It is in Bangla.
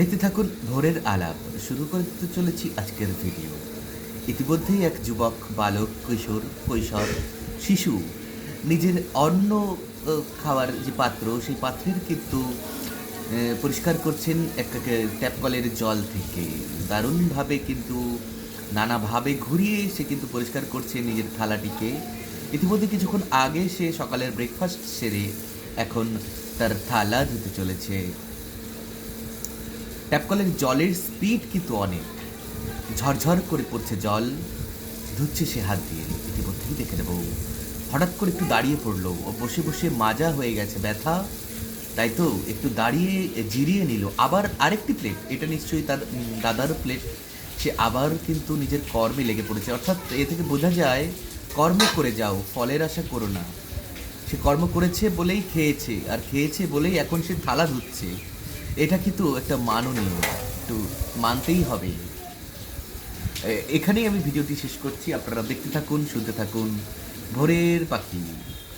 দেখতে থাকুন ভোরের আলাপ। শুরু করতে চলেছি আজকের ভিডিও। ইতিমধ্যেই এক যুবক, বালক, কৈশোর, কৈশোর, শিশু নিজের অন্ন খাওয়ার যে পাত্র, সেই পাত্রের কিন্তু পরিষ্কার করছেন একটা ট্যাপ কলের জল থেকে। দারুণভাবে কিন্তু নানাভাবে ঘুরিয়ে সে কিন্তু পরিষ্কার করছে নিজের থালাটিকে। ইতিমধ্যে কিছুক্ষণ আগে সে সকালের ব্রেকফাস্ট সেরে এখন তার থালা ধুতে চলেছে। ট্যাপ কলের জলের স্পিড কিন্তু অনেক, ঝরঝর করে পড়ছে জল, ধুচ্ছে সে হাত দিয়ে। ইতিমধ্যেই দেখে নেব। হঠাৎ করে একটু দাঁড়িয়ে পড়লো, ও বসে বসে মাজা হয়ে গেছে ব্যথা, তাই তো একটু দাঁড়িয়ে জিরিয়ে নিল। আবার আরেকটি প্লেট, এটা নিশ্চয়ই তার দাদার প্লেট। সে আবার কিন্তু নিজের কর্মে লেগে পড়েছে। অর্থাৎ এ থেকে বোঝা যায়, কর্ম করে যাও, ফলের আশা করো না। সে কর্ম করেছে বলেই খেয়েছে, আর খেয়েছে বলেই এখন সে থালা ধুচ্ছে। এটা কিন্তু একটা মাননীয়, একটু মানতেই হবে। এখানেই আমি ভিডিওটি শেষ করছি। আপনারা দেখতে থাকুন, শুনতে থাকুন ভোরের পাখি।